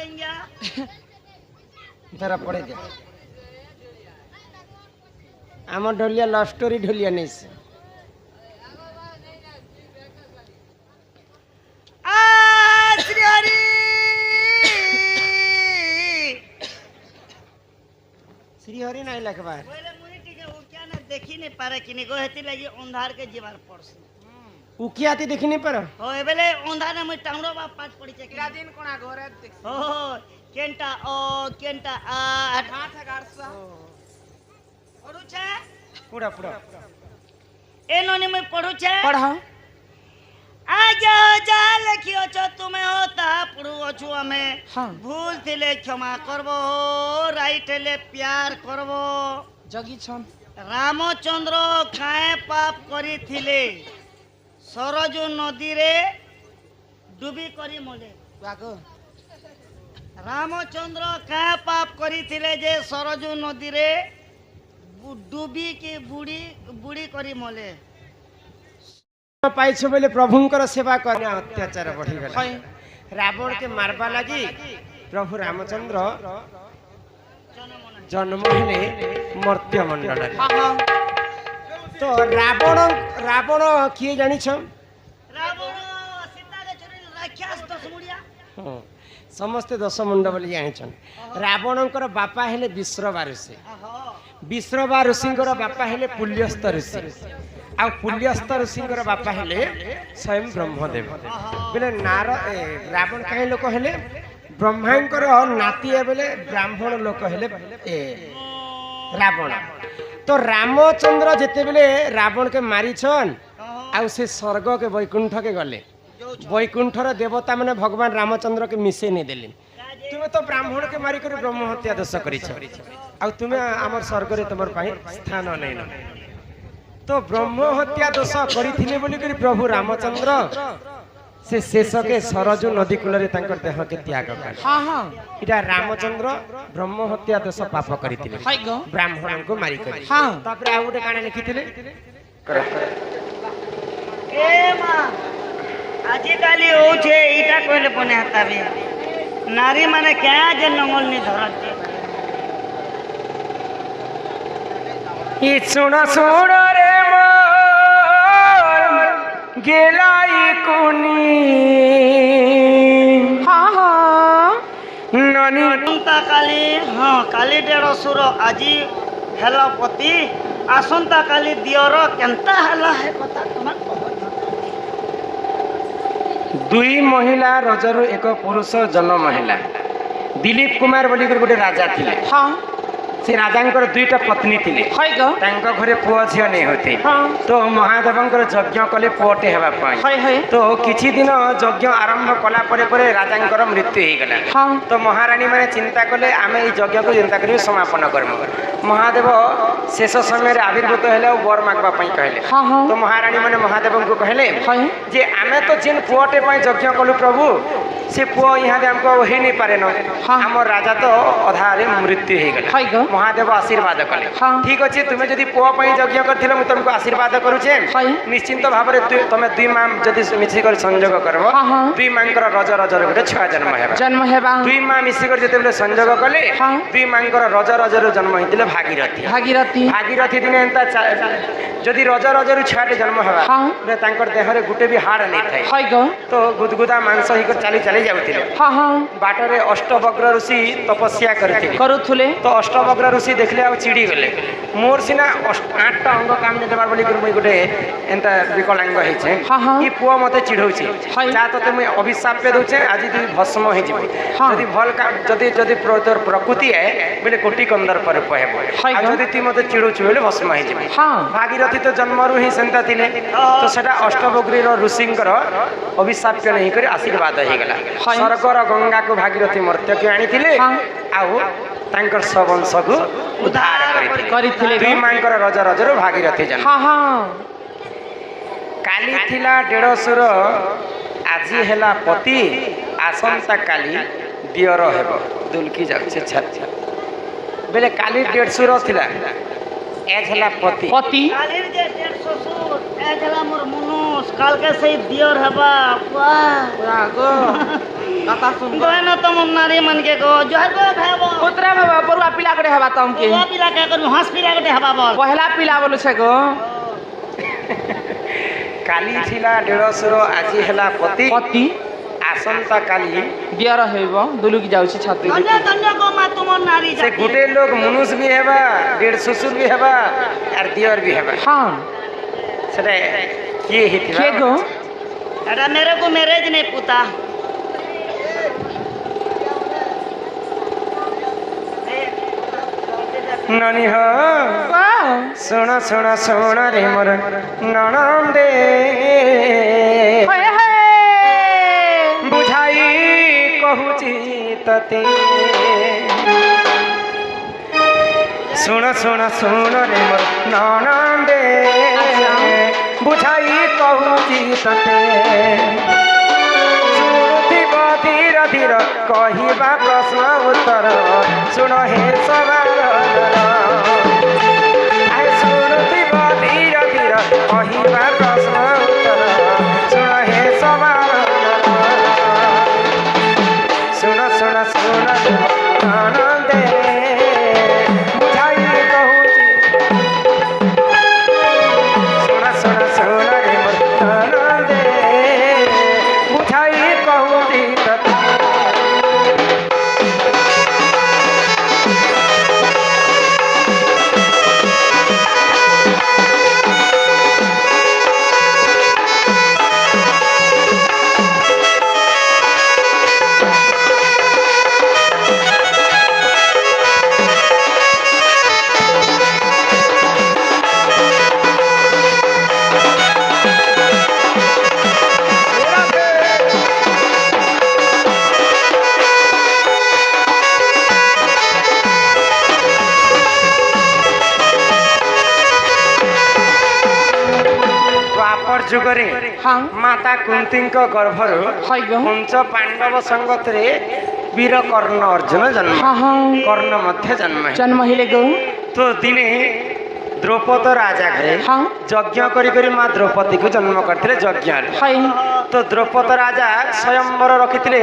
करेंगे धरा पड़े जा आम ढोलिया लव स्टोरी ढोलिया नहीं से श्री हरि श्री हरि नहीं लखबार बोले मुनि टिके वो क्या ना देखी नहीं पारे कि नहीं गोहती लगी अंधार के जीवार पड़सी उकी आती देखी नहीं पर हो एबेले अंधार में टांगड़ो बा पाँच पड़ी चेक किरा दिन कोना घरे देख हो केंटा ओ केंटा आठ 8,800 पढ़ू छे पूरा पूरा ए नोनी में पढ़ू छे पढ़ा आज जा लिखियो छ तुम्हें होता पढ़ू अछु हमें हाँ। भूल थिले क्षमा करबो राइट ले प्यार करबो जगी छन रामचंद्र काए पाप करी थिले सरजू नदी रे डूबी करी मले बागो रामचंद्र काए पाप करी थिले जे सरजू नदी रे डूबी के बुड़ी बुड़ी करी मले पाइछ बोले प्रभुंकर सेवा करने अत्याचार बढ़ी गला हाय रावण के मारबा लगी प्रभु रामचंद्र जन्म हेले मर्त्य मंडल हां हां तो रावण रावण किए जानी छ रावण सीता के चोरी राक्षस दस मुड़िया समस्ते दश मुंड बोली जानी छन रावणकर बापा हेले विश्रवा ऋषि विश्रवा ऋषिंकर बापा हेले पुल्यस्थ ऋषि आ पुल्यस्थ ऋषिंकर बापा हेले स्वयं ब्रह्मदेव बोले नार रावण कहीं लोक हेले ब्रह्मांकर नाती बोले ब्राह्मण लोक हेले रावण तो रामचंद्र जिते बेले रावण के मारी छन आ से स्वर्ग के वैकुंठ के गले वैकुंठर देवता माने भगवान रामचंद्र के मिसे नहीं देले तुम्हें तो ब्राह्मण के मारी कर ब्रह्म हत्या दोष कर तुम्हें आम स्वर्ग रे तुम स्थान नहीं न तो ब्रह्म हत्या दोष करी बोली कर प्रभु रामचंद्र से शेष के सरजू नदी कूल देह के त्याग कर हां हां इटा रामचंद्र ब्रह्म हत्या दोष पाप करथिले हाय गो ब्राह्मण को मारी कर हां तापर आ गोटे काना लिखिथिले ए मां आजी काली होछे इटा कहले पने हताबे नारी माने क्या जे नंगल नि धरते ई सुन सुन रे मोर गेलाई कोनी हां हां ननी असंता काली हाँ काली डेढ़ सुर आजी हेला पति आसंता काली दियर केनता हेला है कथा तुम दुई महिला रजरु एक पुरुष जन्म महिला दिलीप कुमार बोली गोटे राजा थिले हां से राजांकर दुईटा पत्नी थिले हाय गो तांका घरे पुआ झियो नहीं होते हां तो महादेवंकर यज्ञ कले पुअटे हेबा पाई हाय हाय तो किछि दिन यज्ञ आरंभ कला परे परे राजांकर मृत्यु हो गला हां तो महारानी माने चिंता कले आमे ई यज्ञ को चिंता करी समापन करम महादेव शेष समय रे आविर्भूत हेले और वर मागबा पई कहले हां हां तो महारानी माने महादेव को कहले हाय जे आमे तो जिन पुअटे पई यज्ञ कलु प्रभु से पुआ यहाँ दे हमको हो नहीं पारे न हाँ। आम राजा तो अधारे मृत्यु हो गला हाय गो महादेव आशीर्वाद कले हाँ। ठीक अच्छे तुम्हें जदि पुआ पई यज्ञ करथिले मु तुमको आशीर्वाद करूछे हाय निश्चिंत भाव रे तुमे दुई मां जदि मिछि कर संयोग करबो हाँ, हाँ। दुई मांकर रज रज रे गोटे छुआ जन्म हेबा जन्म हेबा दुई मां मिछि कर जते बेले संयोग कले हाँ। दुई मांकर रज रज रे जन्म हितिले भागीरथी भागीरथी भागीरथी दिने एंता जदि रज रज रे छुआटे जन्म हेबा हाँ। बे तांकर देह रे गुटे भी हाड़ नहीं थाए हाय गो तो गुदगुदा मांस ही कर चली चली जाउतिले हां हां बाटरे अष्टवक्र ऋषि तपस्या करथिले करूथुले तो अष्टवक्र ऋषि देखले आ चिड़ी गले मोर सिना 8टा अंग काम ने देबार बोली कर मुई गोटे एंता विकलांग हेछे हाँ, हाँ। ई पुआ मते चिढ़ौछि हाय। जा तते मुई अभिशाप पे दउछे आज तू भस्म हे जिबो हाँ। जदि भल काम जदि जदि तोर प्रकृति है बोले कोटि कंदर पर पहेबो हाय आ गो। जदि तू मते चिढ़ौछु बोले भस्म हे जिबो हां भागीरथी तो जन्मरु ही सेंता थिले तो सेटा अष्टवक्रीर ऋषिंकर अभिशाप्य नहीं कर आशीर्वाद हे गला हाय। स्वर्गर गंगा को भागीरथी मर्त्य के आनी थिले हाँ। आउ तांकर सबंश को उद्धार करिथिले दुई मांकर रज रजरो भागीरथी जन्म हां हां काली थिला डेढ़सुर आजी हेला पति आसंता काली दियर हेबो दुलकी जाउछे छत बेले काली डेढ़सुर थिला एज हेला पति पति कालीर जे डेढ़ ससुर एजला मोर मनुष काल के सही दियर हेबा वाह रागो कथा सुन गहन तुम नारी मन के को जहर को खाबो पुत्रा बाबा बरुआ पिला करे हवा तमके वो पिला के करू हंस पिला के हवा बोल पहला पिला बोलु छे गो काली थिला डेढ़शुर आज हेला पति पति आसंता काली दियर हेबो दुलुकी जाउछि छाती धन्य धन्य को मा तुम नारी से जाति गुटे लोग मनुष्य भी हेबा डेढ़ ससुर भी हेबा और दियर भी हेबा हां सेटा किए हिथिबा के गो एटा मेरे को मैरिज नहीं पुता नानी हो वाह सुन सुन सुन रे मोर ननंदे हाय हाय बुझाई कहूची तते सुन सुन सुन रे मोर ननंदे बुझाई कहूची तते शुणुथिब धीर धीर कहिबा प्रश्न उत्तर सुन हे सवाल शुणुथिब धीर धीर कहिबा प्रश्न उत्तर सुन हे सवाल सुन सुन सुन आनंदे बुझाई कहूची सुन सुन सुन रे मोर आनंदे बुझाई कहूची तते द्वापर जुगरे हां माता कुंतीଙ୍କ गर्भରୁ हाय गो पंच पांडव संगतरे वीर कर्ण अर्जुन जन्म हां हां कर्ण मध्य जन्म है। जन्म हिले गो तो दिने द्रौपद राजा घरे हां यज्ञ करी करी माँ द्रौपदी को जन्म करथिले यज्ञ हाय तो द्रौपद राजा स्वयंवर रखिथिले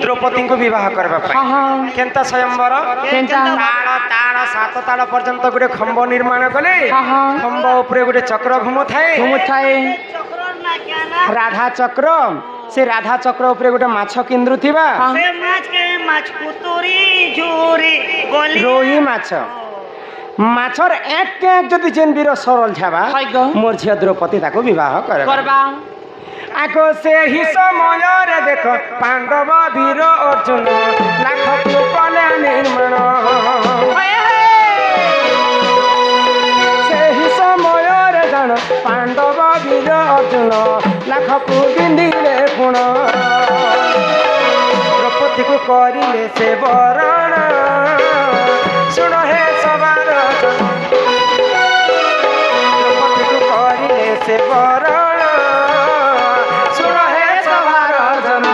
द्रौपदी को विवाह करबा हां पाई हां केनता स्वयंवर केनता ताड़ ताड़ सात ताड़ पर्यंत गोटे खंब निर्माण कले हां हां खंब उपरे गोटे चक्र घुमु थाए घुमुथाए चक्र ना क्या ना राधा चक्र से राधा चक्र उपरे गोटे माछ केन्द्र थिबा हाँ। से माछ के माछ कुतुरी झूरी गोली रोही माछ माछर एक एक जदि जेन वीर सरल छाबा हाय गो मोर झिया द्रौपदी ताको विवाह करे करबा आको से ही समय रे देख पांडव वीर अर्जुन लाख कले निर्माण हाय हाय से ही समय रे जान पांडव वीर अर्जुन लाख बिंदिले पुण द्रौपदी को करिले से बरण सुन हे सवार द्रौपदी को करिले से बरण सुन हे सवार जन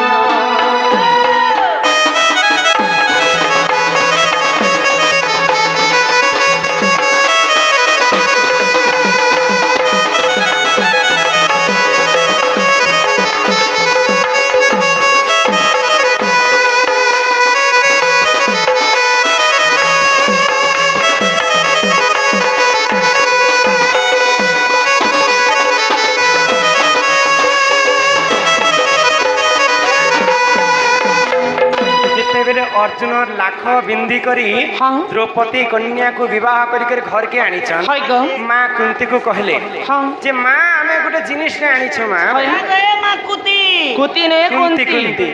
जेतेबेले अर्जुन लाख बिंदी करी हाँ। द्रौपदी कन्या को विवाह करी घर के आनीछन हाय गो माँ कुंती को कहले हां जे माँ आमे गोटे जिनिस ने आनीछु माँ हाय गए माँ कुती कुती ने कुंती कुंती कुंती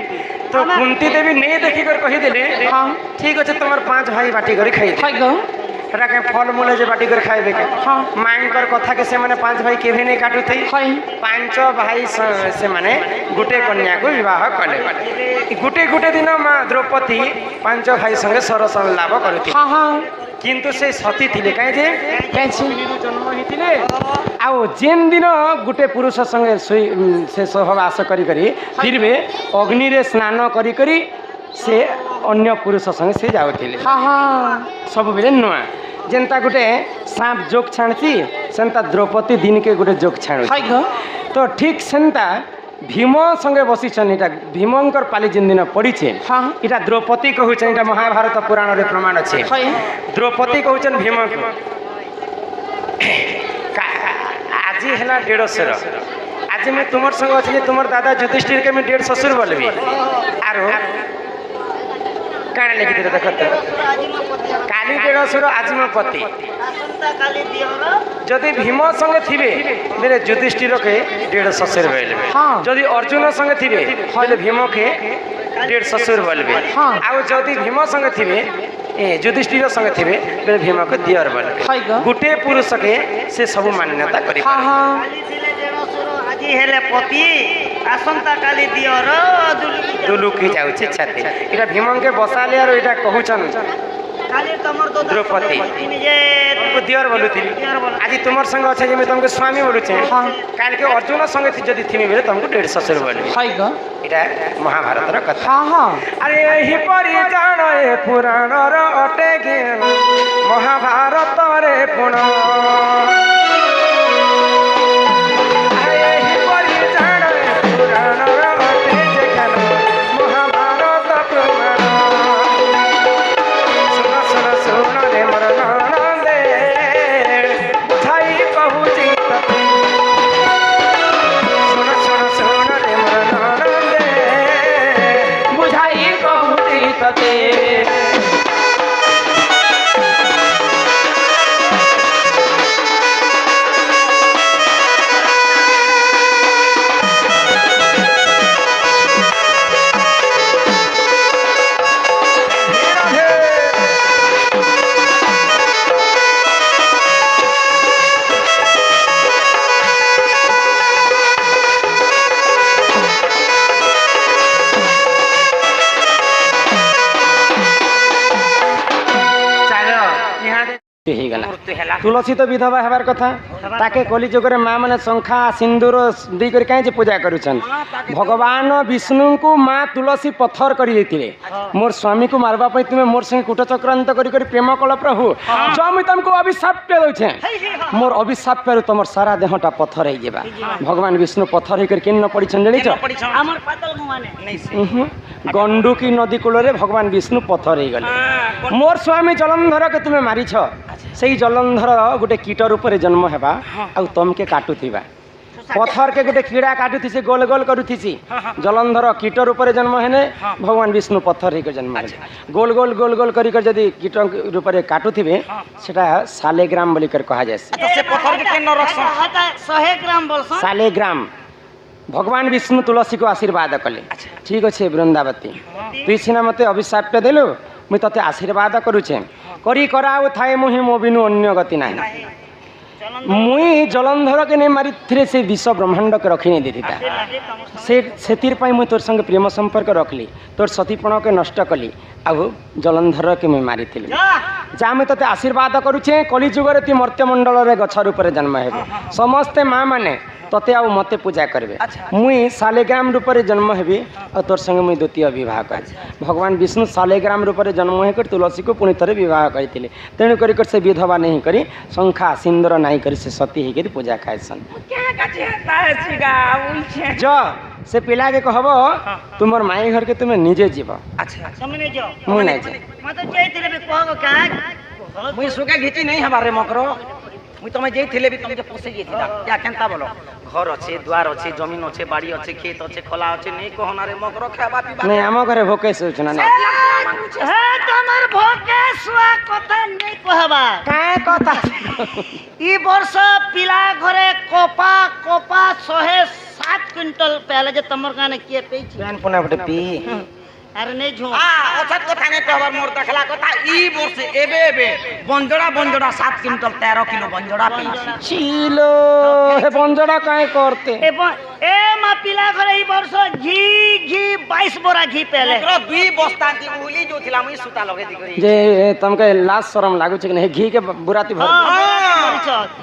तो कुंती देवी नहीं देखी कर कही देले हाँ। ठीक अच्छे तुम 5 भाई बाटी कर खाई हाय गो हेरा के फल मूल जे बाटी कर खाइबे के हाँ। मांकर कथा के से माने 5 भाई केभे नहीं काटु थई हाय 5 भाई से माने गुटे कन्या को विवाह कले गुटे गुटे दिन माँ द्रौपदी 5 भाई संगे सरस लाभ करथि हां हां किंतु से सती थिले काहे जे कैसे जन्म हिथिले आउ जेन दिन गुटे पुरुष संगे से सहवास करी करी फिरबे अग्नि रे स्नान करी करी से अन्य पुरुष संगे से जाउथिले हां हां सब बेले नुआ जेनता गुटे सांप जोक छाणसी सेनता द्रौपदी दिन के गुटे जोक छाणु हाय गो तो ठीक सेनता ভীম সঙ্গে বসিছেন এটা ভীমঙ্কর পালি যেন দিন পড়িছে হ্যাঁ। এটা দ্রৌপদী কহুছেন এটা মহাভারত পুরাণরে প্রমাণ আছে হয় দ্রৌপদী কহুছেন ভীম আজি হেলা 150 আজি মুই তোমার সঙ্গে আছে যে তোমার দাদা যুধিষ্ঠির কে আমি 1.5 শ্বশুর বলবি আর কাণ লিখিতে দেখো তো কালি 150 আজি মো পতি আসন্তা কালি দিয়র যদি ভীম সঙ্গে থিবে বেলে যুধিষ্ঠিরকে 1.5 শ্বশুর বলবে হ্যাঁ। যদি অর্জুন সঙ্গে থিবে তাহলে ভীমকে 1.5 শ্বশুর বলবে হ্যাঁ। আর যদি ভীম সঙ্গে থিবে যুধিষ্ঠির সঙ্গে থিবে বেলে ভীমকে দিয়র বলবে হয় গো। গোটে পুরুষকে সে সবু মান্যতা করি হ্যাঁ হ্যাঁ কালি ଥିଲେ ଦେଢ଼ଶୁର ଆଜି ହେଲେ ପତି ଆସନ୍ତା କାଲି ଦିଅର দুলুকি যাচ্ছে ছাতে এটা ভীমকে বসালে আর এটা কহুছন କାଲି ତମର ତ দ্রৌপদী ନିଜେ দিয়র বলুଥିଲି আজি তোমার সঙ্গে আছে যে আমি তোমাকে স্বামী বলুছে হ্যাঁ। কালকে অর্জুন সঙ্গে যদি থিমি বেলে তোমাকে 1.5 শ্বশুর বলবে হয় গো। এটা মহাভারতর কথা হ্যাঁ হ্যাঁ আরে এহিপরি জাণ এ পুরাণর অটে জ্ঞান মহাভারতরে পুণ আরে এহিপরি জাণ এ পুরাণর অটে যে জ্ঞান মহাভারত প্রমাণ শুন শুন শুন রে মোর ননন্দে বুঝাই কহুছি ততে শুন শুন শুন রে মোর ননন্দে বুঝাই কহুতি ততে ହେଇଗଲା ତୁଳସୀ ତ ବିଧବା ହେବାର କଥା ତାକେ କଲିଯୁଗରେ ମା ମାନେ ଶଙ୍ଖା ସିନ୍ଦୁର ଦେଇକରି କାହିଁ ପୂଜା କରୁଛନ୍ ଭଗବାନ ବିଷ୍ଣୁଙ୍କୁ ମା ତୁଳସୀ ପଥର କରି ଦେଇଥିଲେ ମୋର ସ୍ୱାମୀକୁ ମାରବା ପାଇଁ ତୁମେ ମୋର ସଙ୍ଗେ କୂଟ ଚକ୍ରାନ୍ତ କରି ପ୍ରେମ କଳ ପ୍ରଭୁ ଯ ମୁଇଁ ତମକୁ ଅଭିଶାପ ଦେଉଛେ ମୋର ଅଭିଶାପରୁ ତମର ସାରା ଦେହଟା ପଥର ହେଇଯିବା ଭଗବାନ ବିଷ୍ଣୁ ପଥର ହେଇକରି କେନ୍ ନ ପଡ଼ିଛନ୍ ଜାଣିଛ ଆମର ପାତଲ ମାନେ ଗଣ୍ଡୁକି ନଦୀ କୂଳରେ ଭଗବାନ ବିଷ୍ଣୁ ପଥର ହେଇଗଲେ ମୋର ସ୍ୱାମୀ ଜଲନ୍ଧରକେ ତୁମେ ମାରିଛ ସେଇ ଜଲନ୍ଧର ଗୋଟେ କୀଟ ରୂପରେ ଜନ୍ମ ହେବା ଆଉ ତମକେ କାଟୁଥିବା ପଥରକେ ଗୋଟେ କୀଡ଼ା କାଟୁଥିସି ଗୋଲ ଗୋଲ କରୁଥିସି ଜଲନ୍ଧର କୀଟ ରୂପରେ ଜନ୍ମ ହେଲେ ଭଗବାନ ବିଷ୍ଣୁ ପଥର ହେଇକି ଜନ୍ମ ହେଲେ ଗୋଲ ଗୋଲ ଗୋଲ ଗୋଲ କରିକରି ଯଦି କୀଟ ରୂପରେ କାଟୁଥିବେ ସେଟା ସାଲେଗ୍ରାମ ବୋଲିକରି କୁହାଯାଏ ସେ ପଥର କେ କେନ ରଖସନ୍ 100 ଗ୍ରାମ ବୋଲସନ୍ ସାଲେଗ୍ରାମ ଭଗବାନ ବିଷ୍ଣୁ ତୁଳସୀକୁ ଆଶୀର୍ବାଦ କଲେ ଠିକ ଅଛି ବୃନ୍ଦାବତୀ ତୁଇ ସିନା ମତେ ଅଭିଶାପ ଦେଲୁ ମୁଇଁ ତତେ ଆଶୀର୍ବାଦ କରୁଛେ କରି କରାଉ ଥାଏ ମୁହିଁ ମୋ ବିନୁ ଅନ୍ୟ ଗତି ନାହିଁ ମୁଇଁ ଜଳନ୍ଧରକେ ନେଇ ମାରିଥିଲେ ସେ ବିଶ୍ୱ ବ୍ରହ୍ମାଣ୍ଡକେ ରଖି ନେଇ ଦେଇଥିଲା ସେଥିପାଇଁ ମୁଇଁ ତୋର ସଙ୍ଗେ ପ୍ରେମ ସମ୍ପର୍କ ରଖିଲି ତୋର ସତୀପଣକେ ନଷ୍ଟ କଲି ଆଉ ଜଳନ୍ଧରକେ ମୁଇଁ ମାରିଥିଲି ଯା ମୁଇଁ ତତେ ଆଶୀର୍ବାଦ କରୁଛେ କଲିଯୁଗରେ ତୁ ମର୍ତ୍ତ୍ୟମଣ୍ଡଳରେ ଗଛ ରୂପରେ ଜନ୍ମ ହେବୁ ସମସ୍ତେ ମା ମାନେ ତତେ ଆଉ ମତେ ପୂଜା କରିବେ ମୁଇଁ ସାଲେଗ୍ରାମ ରୂପରେ ଜନ୍ମ ହେବି ଆଉ ତୋର ସଙ୍ଗେ ମୁଇଁ ଦ୍ୱିତୀୟ ବିବାହ କରିବି ଭଗବାନ ବିଷ୍ଣୁ ସାଲେଗ୍ରାମ ରୂପରେ ଜନ୍ମ ହେଇକରି ତୁଳସୀକୁ ପୁଣି ଥରେ ବିବାହ କରିଥିଲେ ତେଣୁ କରି ସେ ବିଧବା ନେଇ କରି ଶଙ୍ଖା ସିନ୍ଦୁର ନାହିଁ କରି ସେ ସତୀ ହେଇକରି ପୂଜା ଖାଇସନ୍ ଯ ସେ ପିଲାକେ କହବ ତୁମର ମାଇଁ ଘରକେ ତୁମେ ନିଜେ ଯିବ ତମେ ନେଇ ଯାଅ ମୁଁ ନାଇଁ ଯାଏ ମତେ ଯାଇଥିଲେ ବି କହବ କାଁ ମୁଇଁ ସୁକା ଘିଚି नहीं हबारे मकर मुई तमे जेइथिले भी तमके पोसे जेइथिला या केनता बोलो घर अच्छे द्वार अच्छे जमीन अच्छे बाड़ी अच्छे खेत अच्छे खोला अच्छे नहीं कहना रे मकर खाबा पीबा नहीं आम घरे भोके सोच ना हे तमर भोके सुआ कथा नहीं कहबा काहे कथा ई वर्ष पिला घरे कोपा 107 क्विंटल पहले जे तमर गाने किए पेछि पेन पुना बटे पी अरे नहीं झो अच्छा कथा नहीं कहबार मोर देखला कथा ई वर्ष एबे एबे बंजड़ा 7 क्विंटल 13 किलो बंजड़ा पेछि छिलो हे बंजड़ा काहे करते ए मा पिला घरे ई वर्ष घी 22 बोरा घी पहले मकर 2 बस्ता दी उली जो थिला मुई सुता लगे दी करी जे तमके लाज शरम लागु छै कि नहीं घी के बुराती भर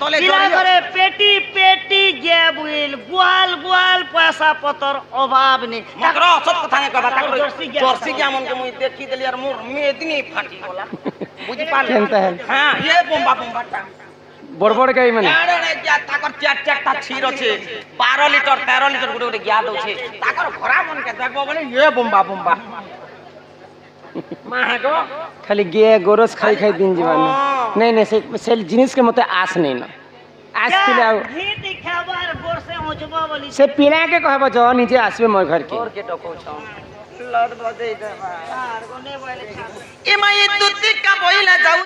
तले पिला घरे पेटी पेटी गेबुल गुआल पैसा पतर अभाव नहीं मकर सब कथा नहीं कहबा ताकर जर्सी के मन के मुई देखि देली यार मोर मेदनी फाटी होला बुझी पाल केनता है हां ये बम्बा टा বড় বড় গাই মানে তাকর চার চারটা ছির আছে 12 লিটার 13 লিটার গুটে গুটে গিয়া দউছে তাকর ঘোড়া মনকে দেখবো বলে এ বোম্বা বোম্বা মা গো খালি গে গোরস খাই খাই দিন জীবন নাই নাই সে জিনিস के মতে আস নাই না আজ ଥିଲେ ଆଉ ঘি দেখাবার গোরসে মজবা বলি ସେ ପିଲାକେ କହିବ ଯ ନିଜେ ଆସିବେ ମୋ ଘରକେ তোর কে ডকৌছ লট বজেই দেবা আর গনে বলে এ মাই দুতি কা বইলা যাও